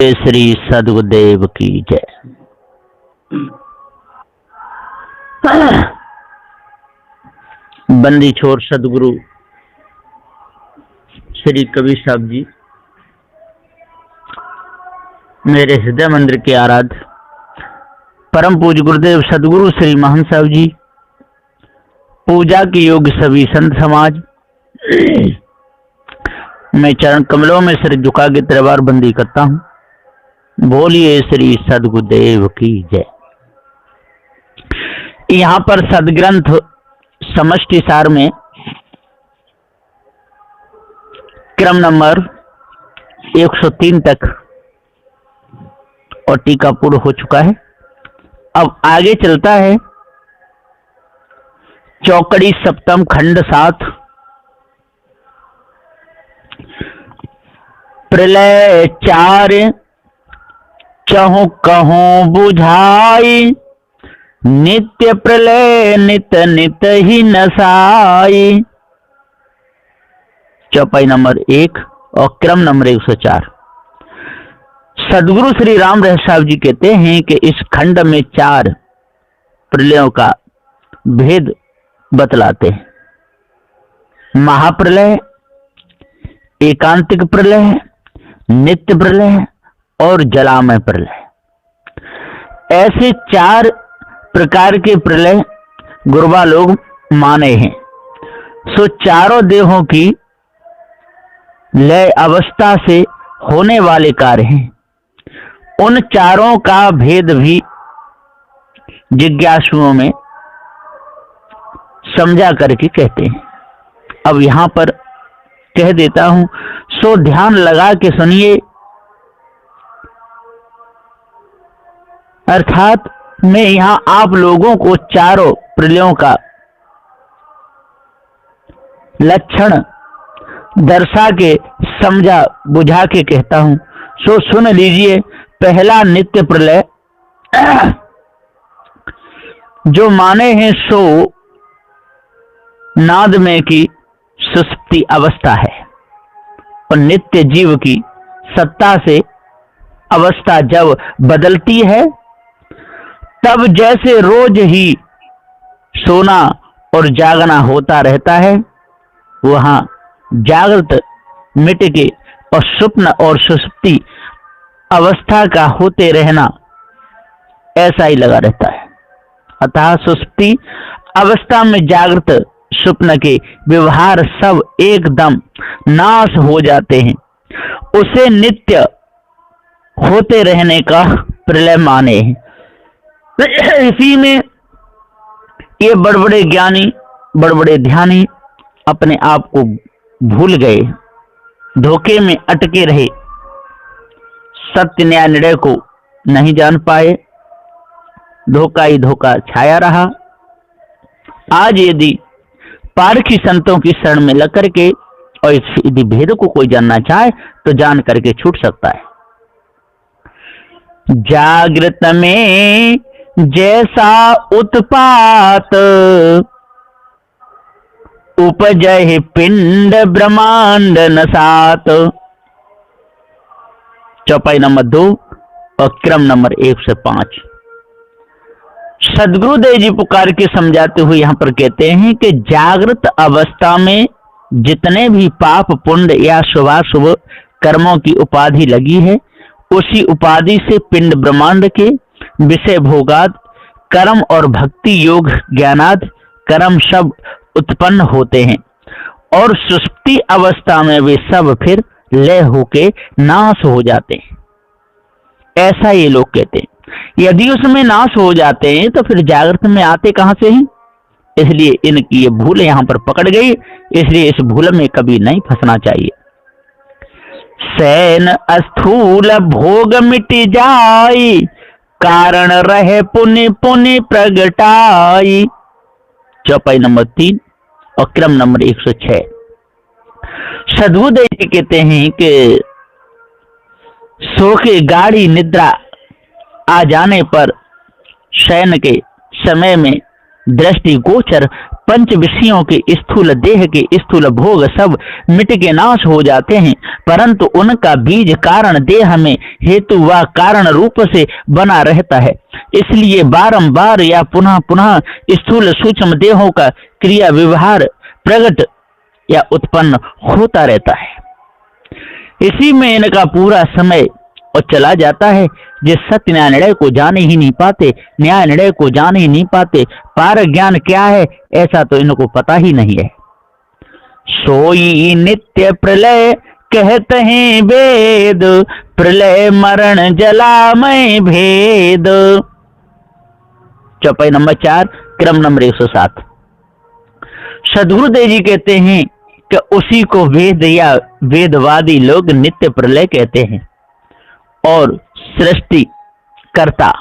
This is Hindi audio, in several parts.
श्री सद्गुरुदेव की जय। बंदी छोर सदगुरु श्री कबीर साहब जी मेरे हृदय मंदिर के आराध्य परम पूज्य गुरुदेव सदगुरु श्री महंत साहब जी, पूजा के योग्य सभी संत समाज, मैं चरण कमलों में सिर झुका के दरबार बंदी करता हूँ। बोलिए श्री सद्गुरुदेव की जय। यहाँ पर सदग्रंथ समष्टि सार में क्रम नंबर 103 तक और टीका पूर्ण हो चुका है। अब आगे चलता है चौकड़ी सप्तम खंड 7 प्रलय 4 चहु कहूं बुझाई, नित्य प्रलय नित नित ही नसाई। चौपाई नंबर 1 और क्रम नंबर 104। सदगुरु श्री राम रहस्य साहब जी कहते हैं कि इस खंड में 4 प्रलयों का भेद बतलाते हैं। महाप्रलय, एकांतिक प्रलय, नित्य प्रलय और जलामय प्रलय। ऐसे 4 प्रकार के प्रलय गुरबा लोग माने हैं। सो चारों देहों की लय अवस्था से होने वाले कार्य हैं। उन चारों का भेद भी जिज्ञासुओं में समझा करके कहते हैं। अब यहां पर कह देता हूं, सो ध्यान लगा के सुनिए। अर्थात मैं यहां आप लोगों को चारों प्रलयों का लक्षण दर्शा के समझा बुझा के कहता हूं। सो सुन लीजिए। पहला नित्य प्रलय जो माने हैं सो नाद में की सुषुप्ति अवस्था है और नित्य जीव की सत्ता से अवस्था जब बदलती है तब जैसे रोज ही सोना और जागना होता रहता है, वहां जागृत मिट के और स्वप्न और सुषुप्ति अवस्था का होते रहना ऐसा ही लगा रहता है। अतः सुषुप्ति अवस्था में जागृत स्वप्न के व्यवहार सब एकदम नाश हो जाते हैं। उसे नित्य होते रहने का प्रलय माने हैं। इसी में ये बड़े बड़े ज्ञानी, बड़े बड़े ध्यानी अपने आप को भूल गए, धोखे में अटके रहे, सत्य न्याय निर्णय को नहीं जान पाए, धोखा ही धोखा छाया रहा। आज यदि पारखी संतों की शरण में लग करके और यदि भेद को कोई जानना चाहे तो जान करके छूट सकता है। जागृत में जैसा उत्पात उपजय पिंड ब्रह्मांड नसात। चौपाई नंबर 2 और क्रम नंबर 105। सदगुरुदेव जी पुकार के समझाते हुए यहां पर कहते हैं कि जागृत अवस्था में जितने भी पाप पुण्य या शुभाशुभ कर्मों की उपाधि लगी है, उसी उपाधि से पिंड ब्रह्मांड के विषय भोगाद कर्म और भक्ति योग ज्ञानाद कर्म सब उत्पन्न होते हैं और सुषुप्ति अवस्था में वे सब फिर लय होके नाश हो जाते हैं। ऐसा ये लोग कहते हैं। यदि उसमें नाश हो जाते हैं तो फिर जागृत में आते कहां से हैं? इसलिए इनकी ये भूल यहां पर पकड़ गई। इसलिए इस भूल में कभी नहीं फंसना चाहिए। सैन स्थूल भोग मिट जाई, कारण रहे पुण्य पुण्य प्रगटाई। चौपाई नंबर 3 और क्रम नंबर 106। सदगुरुदेव जी कहते हैं कि सो के गाढ़ी निद्रा आ जाने पर शयन के समय में दृष्टि गोचर पंच विषयों के स्थूल देह के स्थूल भोग सब मिट के नाश हो जाते हैं, परंतु उनका बीज कारण देह में हेतु व कारण रूप से बना रहता है। इसलिए बारंबार या पुनः पुनः स्थूल सूक्ष्म देहों का क्रिया व्यवहार प्रकट या उत्पन्न होता रहता है। इसी में इनका पूरा समय और चला जाता है। जिस सत्य न्याय निर्णय को जाने ही नहीं पाते, न्याय निर्णय को जान ही नहीं पाते, पार ज्ञान क्या है ऐसा तो इनको पता ही नहीं है। सोई नित्य प्रलय कहते हैं वेद, प्रलय मरण जलामय भेद। चौपाई नंबर 4 क्रम नंबर 107। सद्गुरुदेव जी कहते हैं कि उसी को वेद या वेदवादी लोग नित्य प्रलय कहते हैं और सृष्टि कर्ता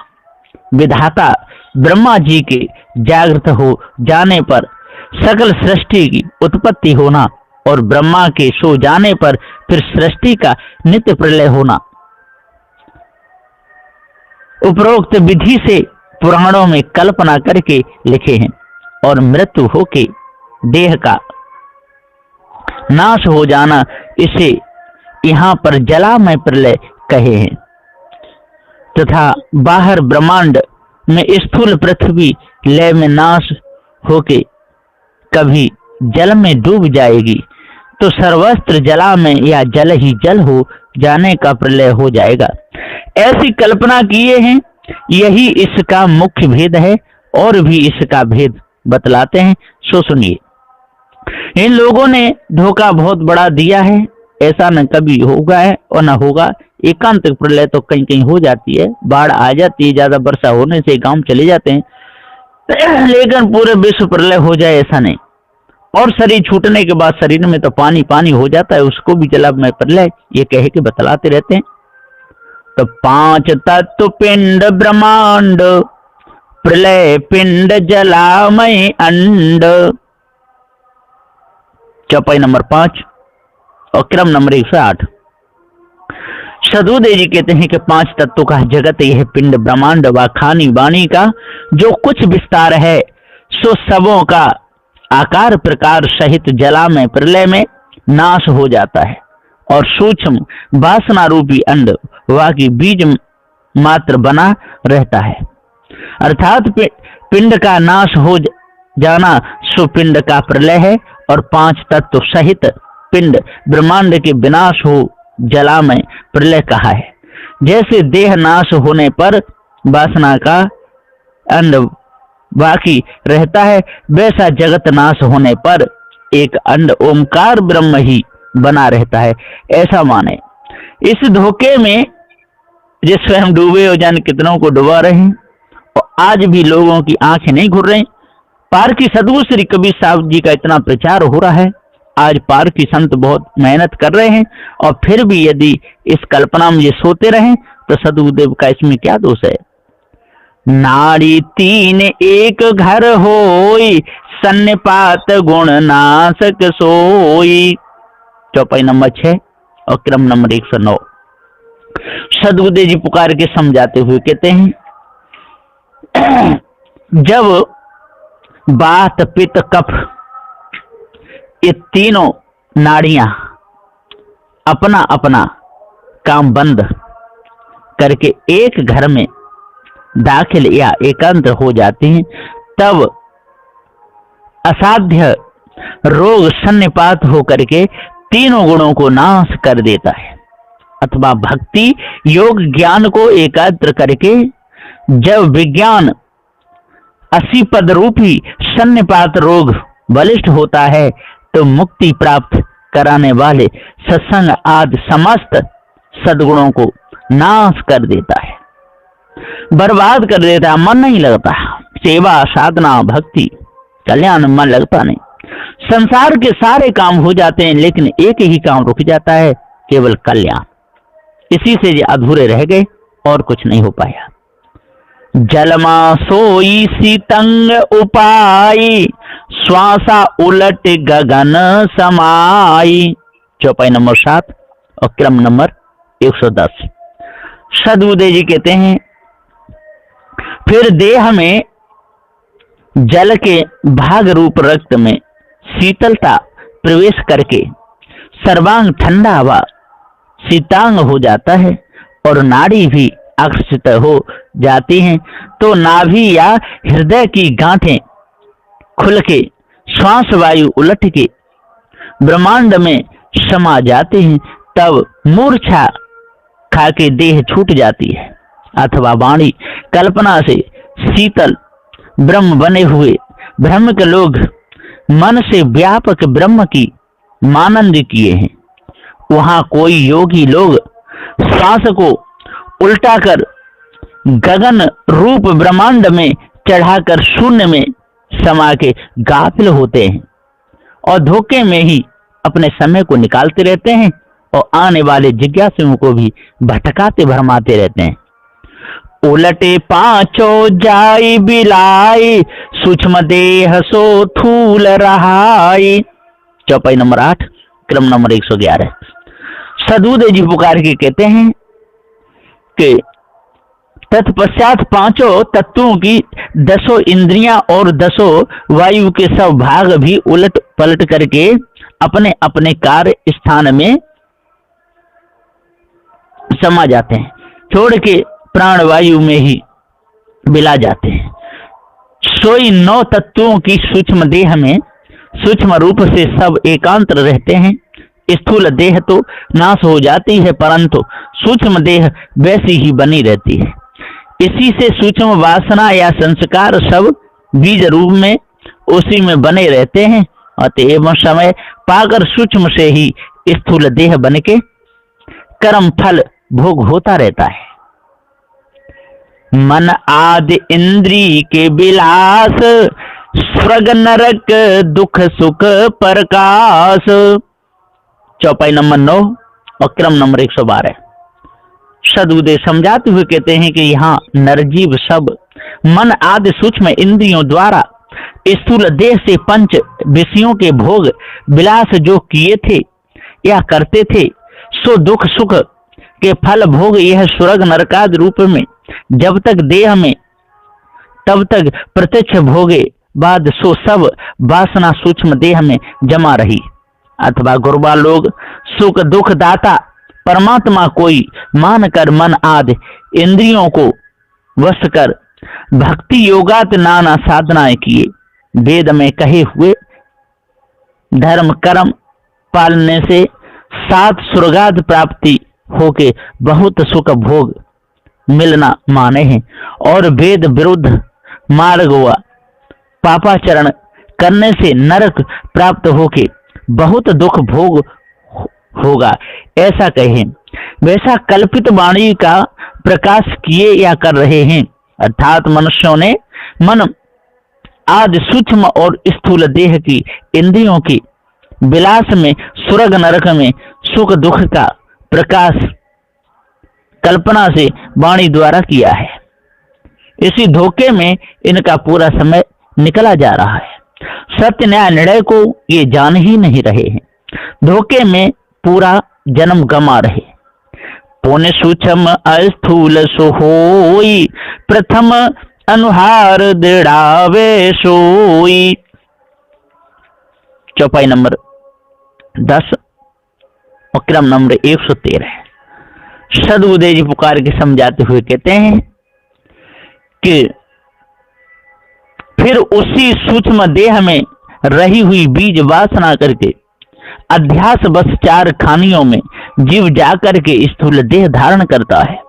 विधाता ब्रह्मा जी के जागृत हो जाने पर सकल सृष्टि की उत्पत्ति होना और ब्रह्मा के सो जाने पर फिर सृष्टि का नित्य प्रलय होना उपरोक्त विधि से पुराणों में कल्पना करके लिखे हैं। और मृत्यु होके देह का नाश हो जाना, इसे यहाँ पर जलामय प्रलय कहे हैं। तथा बाहर ब्रह्मांड में स्थूल पृथ्वी लय में नाश होके कभी जल में डूब जाएगी तो सर्वस्त्र जला में या जल ही जल हो जाने का प्रलय हो जाएगा। ऐसी कल्पना किए हैं। यही इसका मुख्य भेद है और भी इसका भेद बतलाते हैं, सो सुनिए। इन लोगों ने धोखा बहुत बड़ा दिया है। ऐसा न कभी होगा है और न होगा। एकांत प्रलय तो कहीं कहीं हो जाती है, बाढ़ आ जाती है, ज्यादा वर्षा होने से गांव चले जाते हैं, लेकिन पूरे विश्व प्रलय हो जाए ऐसा नहीं। और शरीर छूटने के बाद शरीर में तो पानी पानी हो जाता है, उसको भी जलामय प्रलय ये कह के बतलाते रहते हैं। तो 5 तत्व पिंड ब्रह्मांड, प्रलय पिंड जलामय अंड। चौपाई नंबर 5 और क्रम नंबर 108। सद्गुरुदेव जी कहते हैं कि 5 तत्वों का जगत यह पिंड ब्रह्मांड व खानी वाणी का जो कुछ विस्तार है सो सबों का आकार प्रकार सहित जलामय प्रलय में नाश हो जाता है और सूक्ष्म वासना रूपी अंड वा की बीज मात्र बना रहता है। अर्थात पिंड का नाश हो जाना सो पिंड का प्रलय है और 5 तत्व सहित पिंड ब्रह्मांड के विनाश हो जलामय प्रलय कहा है। जैसे देह नाश होने पर वासना का अंड बाकी रहता है, वैसा जगत नाश होने पर एक अंड ओमकार ब्रह्म ही बना रहता है, ऐसा माने। इस धोखे में जिस स्वयं डूबे हो जाने कितनों को डुबा रहे हैं और आज भी लोगों की आंखें नहीं घुर रही। पार की सद्गुरु श्री कबीर साहब जी का इतना प्रचार हो रहा है, आज पार की संत बहुत मेहनत कर रहे हैं और फिर भी यदि इस कल्पना में ये सोते रहें तो सद्गुरुदेव का इसमें क्या दोष है। नारी 3 एक घर होई, सन्निपात गुण नाशक सोई। चौपाई नंबर 6 और क्रम नंबर 109। सद्गुरुदेव जी पुकार के समझाते हुए कहते हैं, जब बात पित्त कफ ये तीनों नाड़ियां अपना अपना काम बंद करके एक घर में दाखिल या एकांत हो जाती हैं, तब असाध्य रोग सन्निपात होकर के तीनों गुणों को नाश कर देता है। अथवा भक्ति योग ज्ञान को एकाग्र करके जब विज्ञान 80 पद रूपी सन्निपात रोग बलिष्ठ होता है तो मुक्ति प्राप्त कराने वाले सत्संग आदि समस्त सद्गुणों को नाश कर देता है, बर्बाद कर देता है। मन नहीं लगता, सेवा साधना भक्ति कल्याण मन लगता नहीं। संसार के सारे काम हो जाते हैं लेकिन एक ही काम रुक जाता है, केवल कल्याण। इसी से ये अधूरे रह गए और कुछ नहीं हो पाया। जलमा सोई सीतंग उपाई, श्वासा उलट गगन समाई। चौपाई नंबर 7 और क्रम नंबर 110। सद्गुरुदेव जी कहते हैं, फिर देह में जल के भाग रूप रक्त में शीतलता प्रवेश करके सर्वांग ठंडा व शीतांग हो जाता है और नाड़ी भी आकर्षित हो जाती हैं, तो नाभि या हृदय की गांठें खुल के श्वास वायु उलट के ब्रह्मांड में समा जाते हैं। तब मूर्छा खा के देह छूट जाती है, अथवा वाणी कल्पना से शीतल ब्रह्म बने हुए ब्रह्म के लोग मन से व्यापक ब्रह्म की मानंद किए हैं। वहां कोई योगी लोग श्वास को उल्टा कर गगन रूप ब्रह्मांड में चढ़ाकर शून्य में समा के गाफिल होते हैं और धोखे में ही अपने समय को निकालते रहते हैं और आने वाले जिज्ञासुओं को भी भटकाते भरमाते रहते हैं। उलटे पांचों जाई बिलाई, सूक्ष्म देह सो थूल रहाई। चौपाई नंबर 8, क्रम नंबर 111। सदबुद्ध जी पुकार के कहते हैं कि तत्पश्चात पांचों तत्वों की 10 इंद्रियां और 10 वायु के सब भाग भी उलट पलट करके अपने अपने कार्य स्थान में समा जाते हैं, छोड़ के प्राण वायु में ही मिला जाते हैं। सोई 9 तत्वों की सूक्ष्म देह में सूक्ष्म रूप से सब एकांतर रहते हैं। स्थूल देह तो नाश हो जाती है, परंतु सूक्ष्म देह वैसी ही बनी रहती है। इसी से सूक्ष्म वासना या संस्कार सब बीज रूप में उसी में बने रहते हैं। अतएव समय पाकर सूक्ष्म से ही स्थूल देह बन के कर्म फल भोग होता रहता है। मन आदि इंद्री के विलास, स्वर्ग नरक दुख सुख प्रकाश। चौपाई नंबर 9 और क्रम नंबर 112। सदबुद्ध समझाते हुए कहते हैं कि यहाँ नरजीव सब मन आदि सूक्ष्म इंद्रियों द्वारा स्थूल देह से पंच विषयों के भोग विलास जो किए थे या करते थे, सो दुख सुख के फल भोग यह स्वर्ग नरकादि रूप में जब तक देह में तब तक प्रत्यक्ष भोगे बाद सो सब वासना सूक्ष्म देह में जमा रही। अथवा गुरुबा लोग सुख दुख दाता परमात्मा कोई मान कर मन आदि इंद्रियों को वश कर भक्ति योगात नाना साधनाएं किए। वेद में कहे हुए धर्म कर्म पालने से 7 स्वर्गाद प्राप्ति होके बहुत सुख भोग मिलना माने हैं, और वेद विरुद्ध मार्ग व पापाचरण करने से नरक प्राप्त होके बहुत दुख भोग होगा ऐसा कहे। वैसा कल्पित वाणी का प्रकाश किए या कर रहे हैं। अर्थात मनुष्यों ने मन आदि सूक्ष्म और स्थूल देह की इंद्रियों की विलास में स्वर्ग नरक में सुख दुख का प्रकाश कल्पना से वाणी द्वारा किया है। इसी धोखे में इनका पूरा समय निकला जा रहा है। सत्य न्याय निर्णय को ये जान ही नहीं रहे हैं, धोखे में पूरा जन्म गमा रहे। पुण्य सूक्ष्म अस्थूल सो होई, प्रथम अनुहार दृढ़ावे सोई। चौपाई नंबर 10 और क्रम नंबर 113। सदबुद्ध जी पुकार के समझाते हुए कहते हैं कि फिर उसी सूक्ष्म देह में रही हुई बीज वासना करके अध्यास बस 4 खानियों में जीव जाकर के स्थूल देह धारण करता है।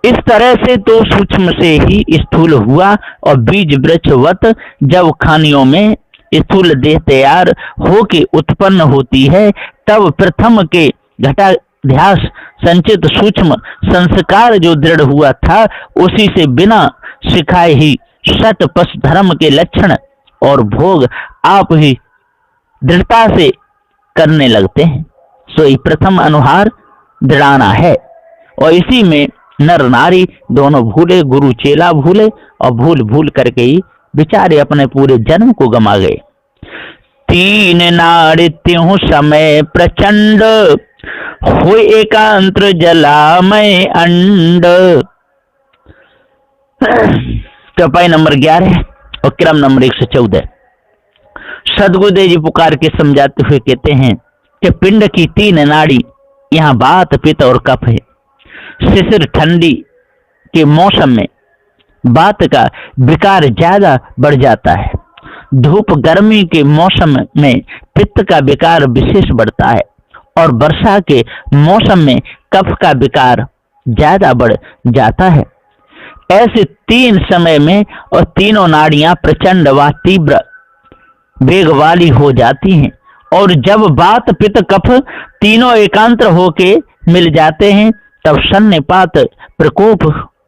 इस तरह से तो सूक्ष्म से ही स्थूल हुआ और बीज वृक्षवत जब खानियों में स्थूल देह तैयार होके उत्पन्न होती है, तब प्रथम के घटाध्यास संचित सूक्ष्म संस्कार जो दृढ़ हुआ था, उसी से बिना सिखाए ही सत पश धर्म के लक्षण और भोग आप ही दृढ़ता से करने लगते हैं। सो ये प्रथम अनुहार दृढ़ाना है, और इसी में नर नारी दोनों भूले, गुरु चेला भूले, और भूल भूल करके ही बेचारे अपने पूरे जन्म को गमा गए। 3 नाड़ी त्यों समय प्रचंड, हो एकांत्र जलामय अंड। चौपाई नंबर 11 और क्रम नंबर 114। सदगुरुदेव जी पुकार के समझाते हुए कहते हैं कि पिंड की 3 नाड़ी, यहाँ वात, पित्त और कफ है। शिशिर ठंडी के मौसम में वात का विकार ज्यादा बढ़ जाता है। धूप गर्मी के मौसम में पित्त का विकार विशेष बढ़ता है और वर्षा के मौसम में कफ का विकार ज्यादा बढ़ जाता है। ऐसे 3 समय में और तीनों नाड़ियां प्रचंड व तीव्र वेग वाली हो जाती हैं और जब वात, पित्त, कफ तीनों एकांतर होके मिल जाते हैं तब सन्निपात प्रकोप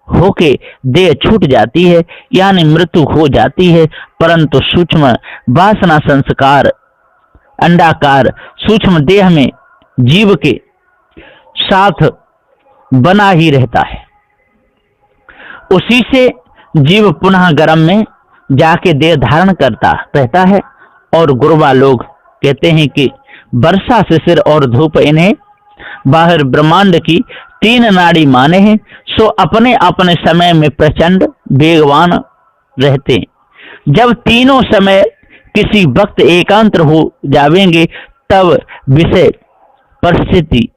होके देह छूट जाती है, यानी मृत्यु हो जाती है। परंतु सूक्ष्म वासना संस्कार अंडाकार सूक्ष्म देह में जीव के साथ बना ही रहता है। उसी से जीव पुनः गर्भ में जाके देह धारण करता रहता है। और गुरुबा लोग कहते हैं कि वर्षा, शिशिर और धूप इन्हें बाहर ब्रह्मांड की 3 नाड़ी माने हैं, सो अपने अपने समय में प्रचंड वेगवान रहते हैं। जब तीनों समय किसी वक्त एकांतर हो जावेंगे तब विषय परिस्थिति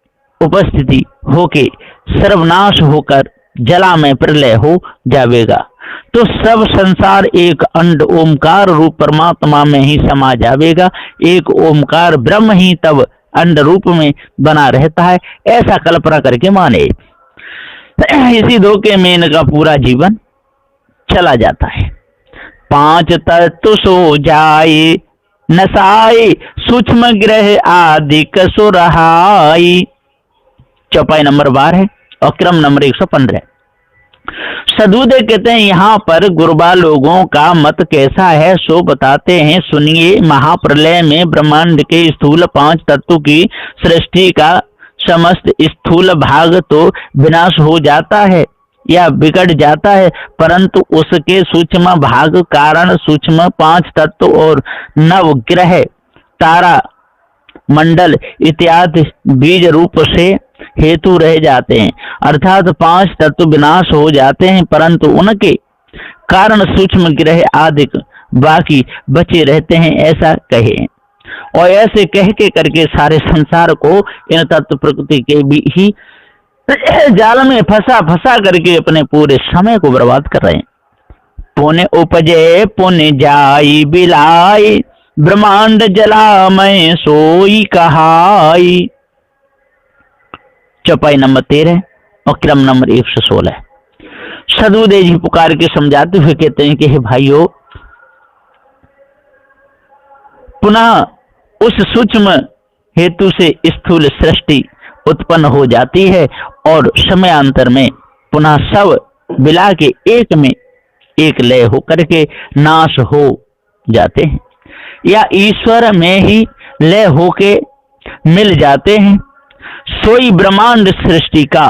उपस्थिति होके सर्वनाश होकर जला में प्रलय हो जावेगा, तो सब संसार एक अंड ओमकार रूप परमात्मा में ही समा जावेगा। एक ओमकार ब्रह्म ही तब अंड रूप में बना रहता है, ऐसा कल्पना करके माने। इसी धोखे में इनका पूरा जीवन चला जाता है। 5 तत्व सो जाए नसाए, सूक्ष्म ग्रह आदि कसुरहाई। चौपाई नंबर 12 है और क्रम नंबर 115। सदगुरुदेव कहते हैं यहाँ पर गुरुबा लोगों का मत कैसा है सो बताते हैं, सुनिए। महाप्रलय में ब्रह्मांड के स्थूल 5 तत्व की सृष्टि का समस्त स्थूल भाग तो विनाश हो जाता है या बिगड़ जाता है, परंतु उसके सूक्ष्म भाग कारण सूक्ष्म 5 तत्व और नवग्रह, तारा मंडल इत्यादि बीज रूप से हेतु रह जाते हैं। अर्थात 5 तत्व विनाश हो जाते हैं, परंतु उनके कारण सूक्ष्म ग्रह आदि बाकी बचे रहते हैं, ऐसा कहे। और ऐसे कह के करके सारे संसार को इन तत्व प्रकृति के भी ही जाल में फंसा करके अपने पूरे समय को बर्बाद कर रहे हैं। पुण्य उपजे पुण्य जाई बिलाई, ब्रह्मांड जला मैं सोई कहाई। चौपाई नंबर 13 और क्रम नंबर 116। सदगुरुदेव जी पुकार के समझाते हुए कहते हैं कि हे भाइयों, पुनः उस सूक्ष्म हेतु से स्थूल सृष्टि उत्पन्न हो जाती है और समयांतर में पुनः सब मिला के एक में एक लय होकर के नाश हो जाते हैं या ईश्वर में ही लय होके मिल जाते हैं। सोई ब्रह्मांड सृष्टि का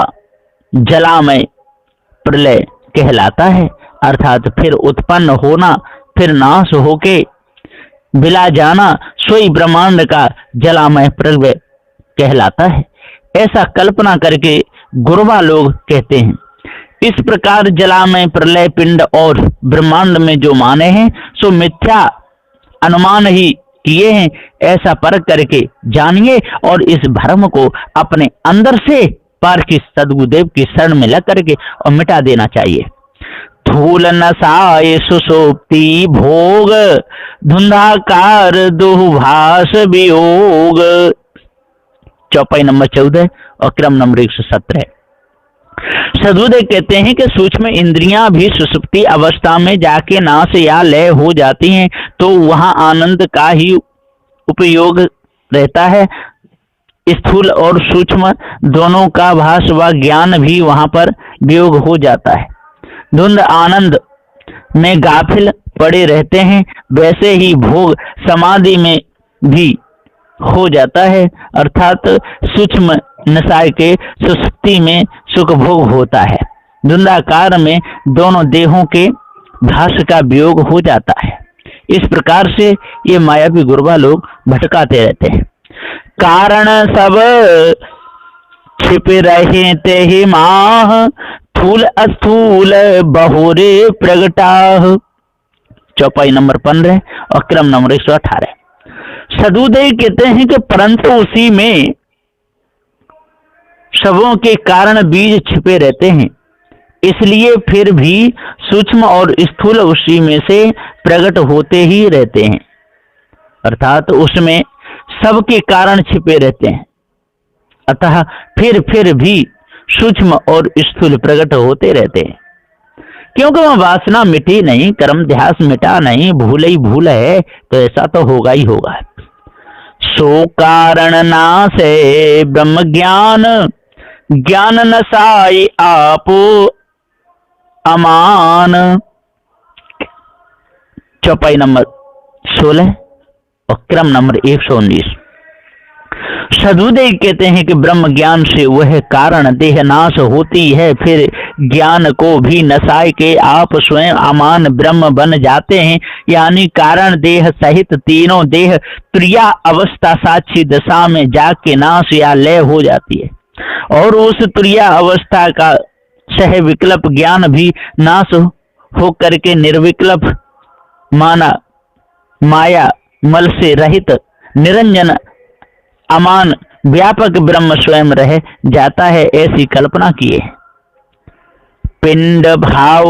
जलामय प्रलय कहलाता है। अर्थात फिर उत्पन्न होना, फिर नाश होके बिला जाना सोई ब्रह्मांड का जलामय प्रलय कहलाता है, ऐसा कल्पना करके गुरुबा लोग कहते हैं। इस प्रकार जलामय प्रलय पिंड और ब्रह्मांड में जो माने हैं सो मिथ्या अनुमान ही किए हैं, ऐसा परख करके जानिए और इस भ्रम को अपने अंदर से पार की सदगुरुदेव की शरण में लग करके और मिटा देना चाहिए। थूल नसाए सुसोप्ति भोग, धुंधाकार दुभाष वियोग। चौपाई नंबर 14 और क्रम नंबर 117। सदगुरुदेव कहते हैं कि सूक्ष्म इंद्रियां भी सुसुप्ति अवस्था में जाके नाश या लय हो जाती हैं, तो वहां आनंद का ही उपयोग रहता है। स्थूल और सूक्ष्म दोनों का भास व ज्ञान भी वहां पर वियोग हो जाता है। धुंध आनंद में गाफिल पड़े रहते हैं, वैसे ही भोग समाधि में भी हो जाता है। अर्थात सूक्ष्म नशा के सुसुप्ति में सुख भोग होता है, धुंधाकार में दोनों देहों के भास का वियोग हो जाता है। इस प्रकार से ये मायावी गुरुबा लोग भटकाते रहते हैं। कारण सब छिप रहे ते ही माह, थूल अस्थूल बहुरे प्रगटाह। चौपाई नंबर 15 और क्रम नंबर 118। सदुदेव कहते हैं कि परंतु उसी में सबों के कारण बीज छिपे रहते हैं, इसलिए फिर भी सूक्ष्म और स्थूल उसी में से प्रकट होते ही रहते हैं, अर्थात उसमें सबके कारण छिपे रहते हैं, अतः फिर भी सूक्ष्म और स्थूल प्रकट होते रहते हैं, क्योंकि वह वासना मिटी नहीं, कर्म ध्यास मिटा नहीं, भूल ही भूल है, तो ऐसा तो होगा ही होगा। सो कारण नासे ब्रह्म ज्ञान, ज्ञान नसाई आपो अमान। चौपाई नंबर 16 और क्रम नंबर 119। सदुदेव कहते हैं कि ब्रह्म ज्ञान से वह कारण देह नाश होती है, फिर ज्ञान को भी नसाए के आप स्वयं अमान ब्रह्म बन जाते हैं, यानी कारण देह सहित तीनों देह तुर्या अवस्था साक्षी दशा में जाके नाश या लय हो जाती है, और उस तुर्या अवस्था का सह विकल्प ज्ञान भी नाश हो करके निर्विकल्प माना माया मल से रहित निरंजन अमान व्यापक ब्रह्म स्वयं रह जाता है, ऐसी कल्पना किए। पिंड भाव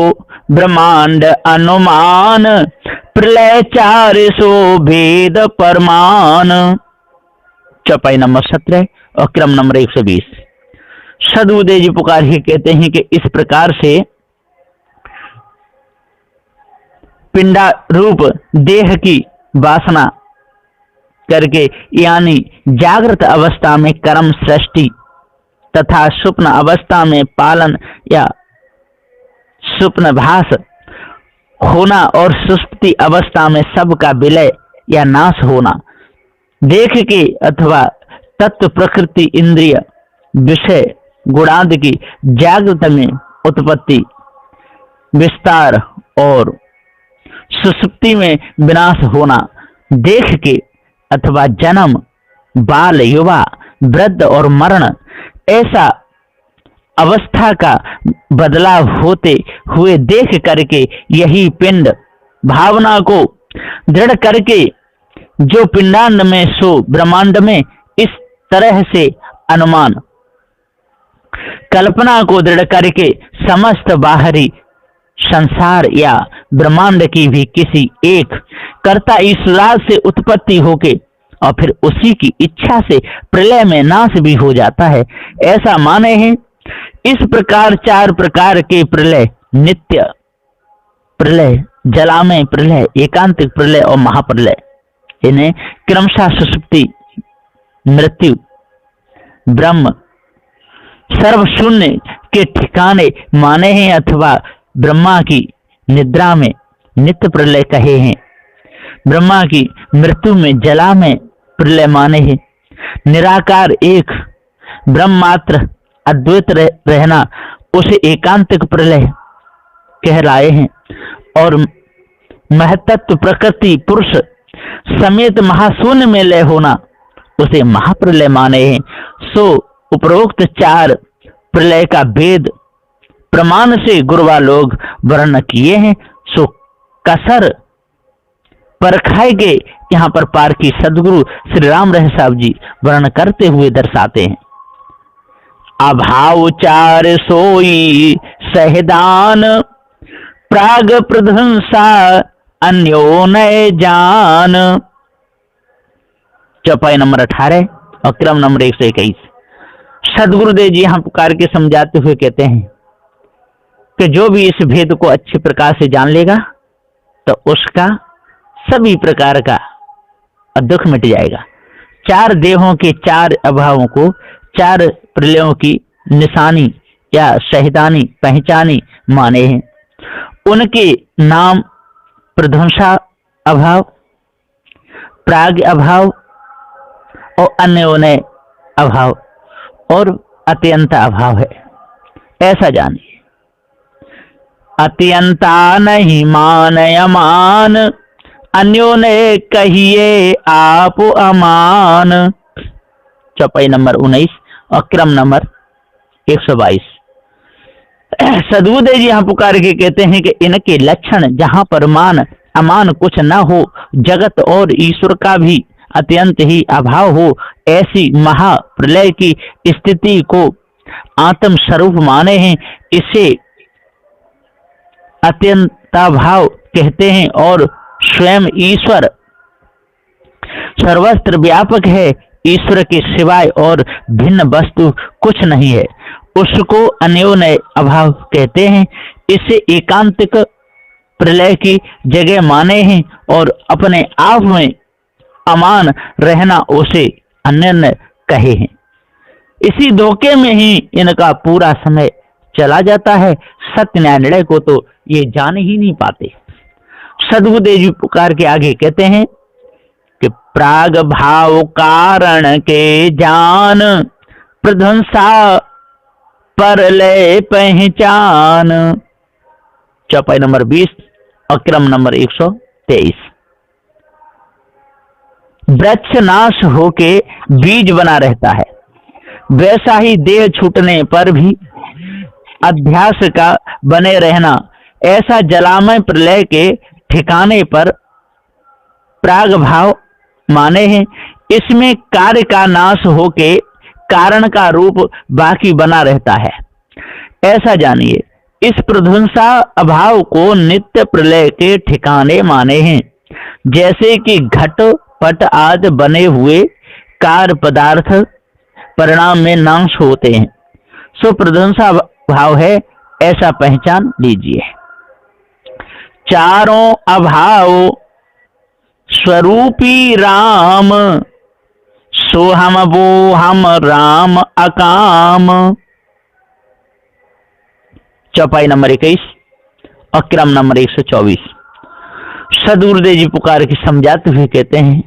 ब्रह्मांड अनुमान, प्रलय चार सो भेद परमान। चौपाई नंबर 17 और क्रम नंबर 120। सदुदेव जी पुकार ही कहते हैं कि इस प्रकार से पिंडा रूप देह की वासना करके, यानी जागृत अवस्था में कर्म सृष्टि तथा स्वप्न अवस्था में पालन या स्वप्न भास होना, और सुषुप्ति अवस्था में सब का विलय या नाश होना देख के अथवा तत्व प्रकृति इंद्रिय विषय गुणादि की जागृत में उत्पत्ति विस्तार और सुषुप्ति में विनाश होना देख के, अथवा जन्म बाल युवा वृद्ध और मरण ऐसा अवस्था का बदलाव होते हुए देख करके, यही पिंड भावना को दृढ़ करके जो पिंडांड में सो ब्रह्मांड में, इस तरह से अनुमान कल्पना को दृढ़ करके समस्त बाहरी संसार या ब्रह्मांड की भी किसी एक कर्ता ईश्वर से उत्पत्ति होके और फिर उसी की इच्छा से प्रलय में नाश भी हो जाता है, ऐसा माने हैं। इस प्रकार चार प्रकार के प्रलय, नित्य प्रलय, जलामय प्रलय, एकांतिक प्रलय और महाप्रलय, इन्हें क्रमशः सुषुप्ति, मृत्यु, ब्रह्म, सर्वशून्य के ठिकाने माने हैं, अथवा ब्रह्मा की निद्रा में नित्य प्रलय कहे हैं, ब्रह्मा की मृत्यु में जला में प्रलय माने हैं, निराकार एक ब्रह्म मात्र अद्वैत रहना उसे एकांतिक प्रलय कहलाए हैं, और महतत्व प्रकृति पुरुष समेत महाशून्य में लय होना उसे महाप्रलय माने हैं। सो उपरोक्त चार प्रलय का भेद प्रमाण से गुरुवा लोग वर्णन किए हैं, सो कसर परखाए के यहाँ पर पारखी सदगुरु श्री राम रहे साहब जी वर्णन करते हुए दर्शाते हैं। अभाव चार सोई सहदान, प्राग प्रध्वंसा अन्योनय जान। चौपाई नंबर 18 और क्रम नंबर 121। सदगुरुदेव जी यहाँ पुकार के समझाते हुए कहते हैं कि जो भी इस भेद को अच्छी प्रकार से जान लेगा तो उसका सभी प्रकार का दुख मिट जाएगा। चार देहों के चार अभावों को चार प्रलयों की निशानी या शहीदानी पहचानी माने हैं। उनके नाम प्रध्वंसा अभाव, प्राग अभाव और अन्योन्य अभाव और अत्यंत अभाव है, ऐसा जानिए। अत्यंता नहीं मानयमान, अन्योन्य कहिए आप अमान। चौपाई नंबर 19 और क्रम नंबर 122। सदगुरुदेव जी यहाँ पुकार के कहते हैं कि इनके लक्षण जहां पर मान अमान कुछ न हो, जगत और ईश्वर का भी अत्यंत ही अभाव हो, ऐसी महाप्रलय की स्थिति को आत्म स्वरूप माने हैं। इसे अत्यंताभाव कहते हैं और स्वयं ईश्वर सर्वत्र व्यापक है। ईश्वर के सिवाय और भिन्न वस्तु कुछ नहीं है, उसको अन्योन्य अभाव कहते हैं। इसे एकांतिक प्रलय की जगह माने हैं और अपने आप में अमान रहना उसे अन्य कहे हैं। इसी धोखे में ही इनका पूरा समय चला जाता है। सत्य न्याय निर्णय को तो ये जान ही नहीं पाते। सद्गुरुदेव जी पुकार के आगे कहते हैं कि प्राग भाव कारण के जान, प्रध्वंसा परलय पहचान। चौपाई नंबर 20 और क्रम नंबर 123। वृक्ष नाश होके बीज बना रहता है, वैसा ही देह छूटने पर भी अध्यास का बने रहना, ऐसा जलामय प्रलय के ठिकाने पर प्राग भाव माने हैं। इसमें कार्य का नाश होके कारण का रूप बाकी बना रहता है, ऐसा जानिए। इस प्रध्वंसा अभाव को नित्य प्रलय के ठिकाने माने हैं। जैसे कि घट पट आदि बने हुए कार्य पदार्थ परिणाम में नाश होते हैं, सो प्रध्वंसा भाव है, ऐसा पहचान लीजिए। चारों अभाव स्वरूपी राम, सो हम वो हम राम अकाम। चौपाई नंबर 21 और क्रम नंबर 124। सद्गुरुदेव जी पुकार के समझाते हुए कहते हैं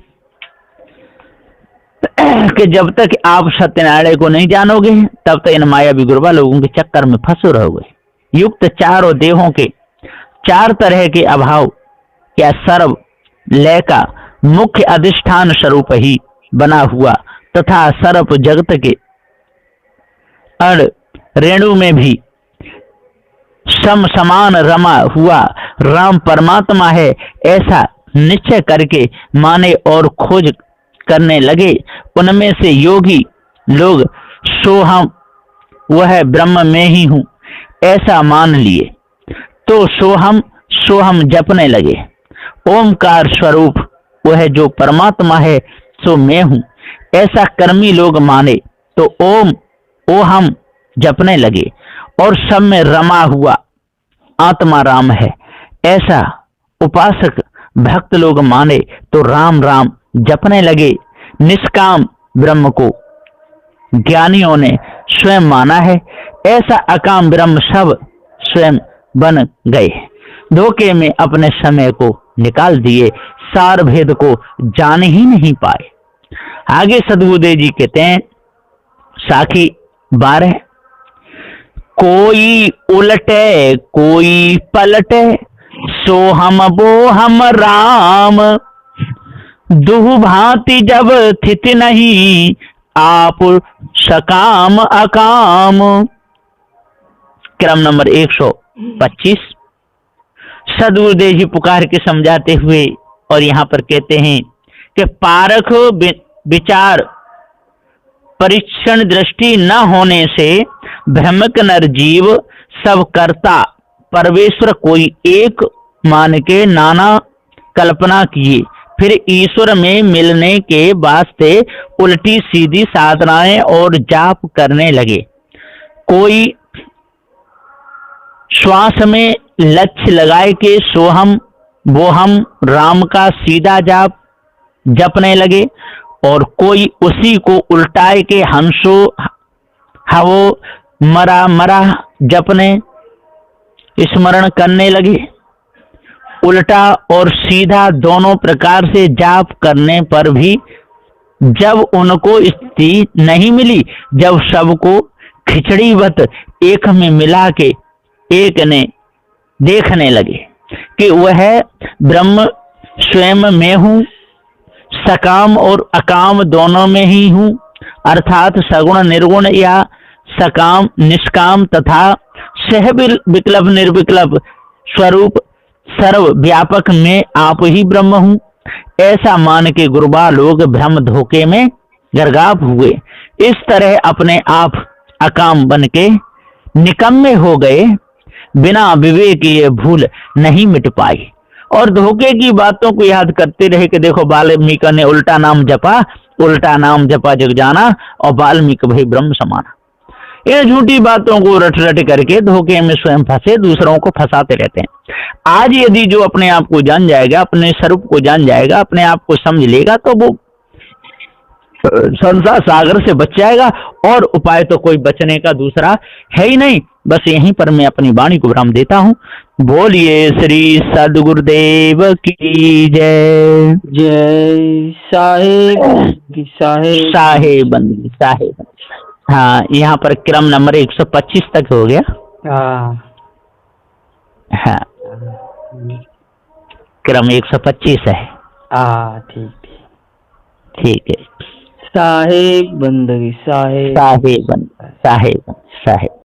कि जब तक आप सत्यनारायण को नहीं जानोगे तब तक इन मायावी गुरुवा लोगों के चक्कर में फंसे रहोगे। युक्त चारों देहों के चार तरह के अभाव क्या सर्व लय का मुख्य अधिष्ठान स्वरूप ही बना हुआ तथा सर्व जगत के अण रेणु में भी सम समान रमा हुआ राम परमात्मा है, ऐसा निश्चय करके माने और खोज करने लगे। उनमें से योगी लोग सोहम वह ब्रह्म में ही हूं ऐसा मान लिए तो सोहम जपने लगे। ओमकार स्वरूप वह जो परमात्मा है सो मैं हूं ऐसा कर्मी लोग माने तो ओहम जपने लगे और सब में रमा हुआ आत्मा राम है, ऐसा उपासक भक्त लोग माने तो राम राम जपने लगे। निष्काम ब्रह्म को ज्ञानियों ने स्वयं माना है, ऐसा अकाम ब्रह्म सब स्वयं बन गए। धोखे में अपने समय को निकाल दिए, सार भेद को जान ही नहीं पाए। आगे सद्गुरुदेव जी कहते हैं साखी 12, कोई उलटे कोई पलटे सो हम वो हम राम, दुह भांति जब थित नहीं आप सकाम अकाम। क्रम नंबर 125। सद्गुरुदेव जी पुकार के समझाते हुए और यहाँ पर कहते हैं कि पारख विचार परीक्षण दृष्टि न होने से भ्रमक नर जीव सब करता परमेश्वर कोई एक मान के नाना कल्पना किए, फिर ईश्वर में मिलने के वास्ते उल्टी सीधी साधनाएं और जाप करने लगे। कोई श्वास में लक्ष्य लगाए के सोहम वो हम राम का सीधा जाप जपने लगे और कोई उसी को उल्टाए के हंसो हवो मरा जपने स्मरण करने लगे। उल्टा और सीधा दोनों प्रकार से जाप करने पर भी जब उनको स्थिति नहीं मिली, जब सबको खिचड़ीवत एक में मिला के एक ने देखने लगे कि वह ब्रह्म स्वयं में हूं, सकाम और अकाम दोनों में ही हूं, अर्थात सगुण निर्गुण या सकाम निष्काम तथा सह विकल्प निर्विकल्प स्वरूप सर्व व्यापक में आप ही ब्रह्म हूं, ऐसा मान के गुरुबा लोग भ्रम धोखे में गर्गाप हुए। इस तरह अपने आप अकाम बन के निकम्मे हो गए, बिना विवेक ये भूल नहीं मिट पाई। और धोखे की बातों को याद करते रहे कि देखो वाल्मीकि ने उल्टा नाम जपा जग जाना, और वाल्मीकि भाई ब्रह्म समाना। इन झूठी बातों को रट रट करके धोखे में स्वयं फंसे, दूसरों को फंसाते रहते हैं। आज यदि जो अपने आप को जान जाएगा, अपने स्वरूप को जान जाएगा, अपने आप को समझ लेगा, तो वो संसार सागर से बच जाएगा। और उपाय तो कोई बचने का दूसरा है ही नहीं। बस यहीं पर मैं अपनी वाणी को विराम देता हूँ। बोलिए श्री सद्गुरुदेव की जय। जय साहेब साहेबंदी। हाँ, यहाँ पर क्रम नंबर 125 तक हो गया। हाँ, क्रम 125 है। ठीक है। साहेब बंदगी साहेब। साहेब।